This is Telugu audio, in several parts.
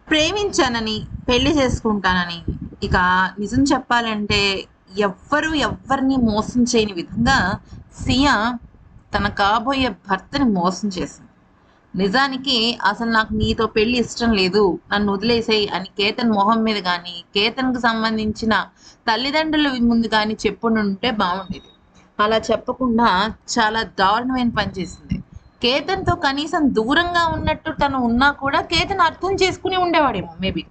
ప్రేమించానని, పెళ్లి చేసుకుంటానని, ఇక నిజం చెప్పాలంటే ఎవ్వరు ఎవ్వరిని మోసం చేయని విధంగా సియా తన కాబోయే భర్తని మోసం చేసింది. నిజానికి అసలు నాకు నీతో పెళ్లి ఇష్టం లేదు, నన్ను వదిలేసేయి అని కేతన్ మొహం మీద గాని, కేతన్‌కి సంబంధించిన తల్లిదండ్రుల ముందు గాని చెప్పుండుంటే బావుండేది. అలా చెప్పకుండా చాలా దారుణమైన పని చేసింది. కేతన్‌తో కనీసం దూరంగా ఉన్నట్టు తను ఉన్నా కూడా కేతన్ అర్థం చేసుకుని ఉండేవాడేమో మేబీ.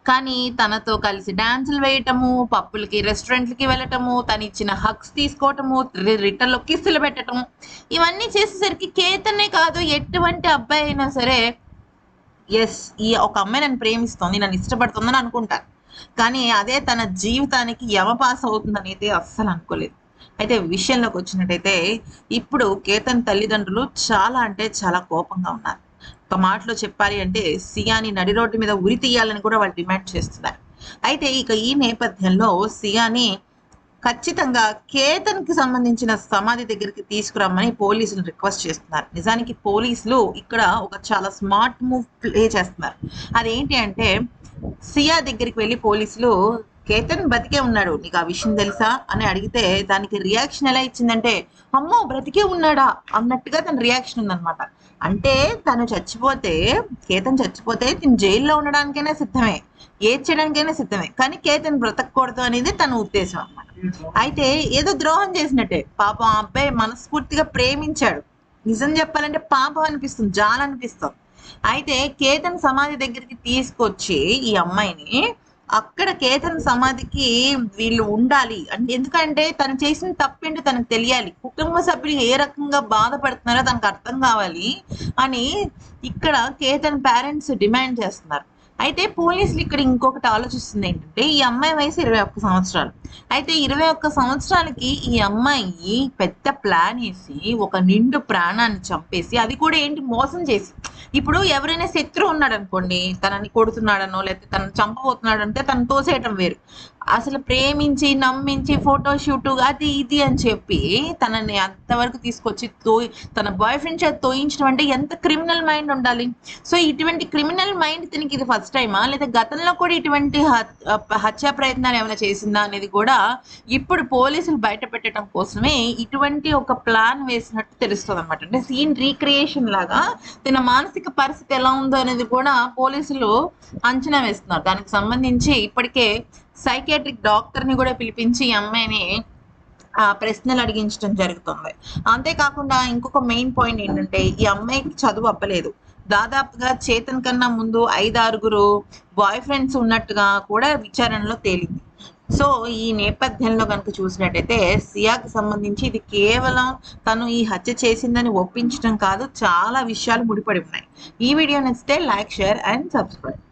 కానీ తనతో కలిసి డాన్సులు వేయటము, పబ్బులకి, రెస్టారెంట్‌లకి వెళ్ళటము, తనిచ్చిన హగ్స్ తీసుకోవటము, రిటర్న్‌లో కిస్సులు పెట్టటము, ఇవన్నీ చేసేసరికి కేతనే కాదు ఎటువంటి అబ్బాయి అయినా సరే, యెస్! ఈ ఒక అమ్మాయి నన్ను ప్రేమిస్తోంది, నన్ను ఇష్టపడుతుందని అనుకుంటారు. కానీ అదే తన జీవితానికి యమపాస అవుతుందనైతే అస్సలు అనుకోలేదు. అయితే విషయంలోకి వచ్చినట్టయితే ఇప్పుడు కేతన్ తల్లిదండ్రులు చాలా అంటే చాలా కోపంగా ఉన్నారు. ఒక మాటలో చెప్పాలి అంటే సియాని నడి రోడ్డు మీద ఉరి తీయాలని కూడా వాళ్ళు డిమాండ్ చేస్తున్నారు. అయితే ఇక ఈ నేపథ్యంలో సియాని ఖచ్చితంగా కేతన్‌కి సంబంధించిన సమాధి దగ్గరికి తీసుకురమ్మని పోలీసులు రిక్వెస్ట్ చేస్తున్నారు. నిజానికి పోలీసులు ఇక్కడ ఒక చాలా స్మార్ట్ మూవ్ ప్లే చేస్తున్నారు. అదేంటి అంటే సియా దగ్గరికి వెళ్లి పోలీసులు కేతన్ బతికే ఉన్నాడు, నీకు ఆ విషయం తెలుసా అని అడిగితే దానికి రియాక్షన్ ఎలా ఇచ్చిందంటే, అమ్మో బ్రతికే ఉన్నాడా అన్నట్టుగా తన రియాక్షన్ ఉందన్నమాట. అంటే తను చచ్చిపోతే, కేతన్ చచ్చిపోతే తిను జైల్లో ఉండడానికైనా సిద్ధమే, ఏది చేయడానికైనా సిద్ధమే, కానీ కేతన్ బ్రతకూడదు అనేది తన ఉద్దేశం అన్నమాట. అయితే ఏదో ద్రోహం చేసినట్టే. పాపం ఆ అబ్బాయి మనస్ఫూర్తిగా ప్రేమించాడు. నిజం చెప్పాలంటే పాపం అనిపిస్తుంది, జాలనిపిస్తుంది. అయితే కేతన్ సమాధి దగ్గరికి తీసుకొచ్చి ఈ అమ్మాయిని అక్కడ కేతన్ సమాధికి వీళ్ళు ఉండాలి అంటే, ఎందుకంటే తను చేసిన తప్పేంటో తనకు తెలియాలి, కుటుంబ సభ్యులు ఏ రకంగా బాధపడుతున్నారో తనకు అర్థం కావాలి అని ఇక్కడ కేతన్ పేరెంట్స్ డిమాండ్ చేస్తున్నారు. అయితే పోలీసులు ఇక్కడ ఇంకొకటి ఆలోచిస్తుంది ఏంటంటే, ఈ అమ్మాయి వయసు 21 సంవత్సరాలు. అయితే 21 సంవత్సరాలకి ఈ అమ్మాయి పెద్ద ప్లాన్ వేసి ఒక నిండు ప్రాణాన్ని చంపేసి, అది కూడా ఏంటి మోసం చేసి. ఇప్పుడు ఎవరైనా శత్రువు ఉన్నాడు అనుకోండి, తనని కొడుతున్నాడనో లేకపోతే తనని చంపబోతున్నాడంటే తను తోసేయటం వేరు. అసలు ప్రేమించి నమ్మించి ఫోటో షూట్ అది ఇది అని చెప్పి తనని అంతవరకు తీసుకొచ్చి తన బాయ్ ఫ్రెండ్ చేత తోయించడం అంటే ఎంత క్రిమినల్ మైండ్ ఉండాలి. సో ఇటువంటి క్రిమినల్ మైండ్ తినకి ఇది ఫస్ట్ టైమా లేదా గతంలో కూడా ఇటువంటి హత్యా ప్రయత్నాలు ఏమైనా చేసిందా అనేది కూడా ఇప్పుడు పోలీసులు బయట పెట్టడం కోసమే ఇటువంటి ఒక ప్లాన్ వేసినట్టు తెలుస్తుంది అనమాట. అంటే సీన్ రీక్రియేషన్ లాగా తన మానసిక పరిస్థితి ఎలా ఉందో అనేది కూడా పోలీసులు అంచనా వేస్తున్నారు. దానికి సంబంధించి ఇప్పటికే సైకియాట్రిక్ డాక్టర్ని కూడా పిలిపించి ఈ అమ్మాయిని ప్రశ్నలు అడిగించడం జరుగుతుంది. అంతేకాకుండా ఇంకొక మెయిన్ పాయింట్ ఏంటంటే, ఈ అమ్మాయికి చదువు అవ్వలేదు. దాదాపుగా చేతన్ కన్నా ముందు 5-6 బాయ్ ఫ్రెండ్స్ ఉన్నట్టుగా కూడా విచారణలో తేలింది. సో ఈ నేపథ్యంలో కనుక చూసినట్టయితే సియాకి సంబంధించి ఇది కేవలం తను ఈ హత్య చేసిందని ఒప్పించడం కాదు, చాలా విషయాలు ముడిపడి ఉన్నాయి. ఈ వీడియో నచ్చితే లైక్, షేర్ అండ్ సబ్స్క్రైబ్.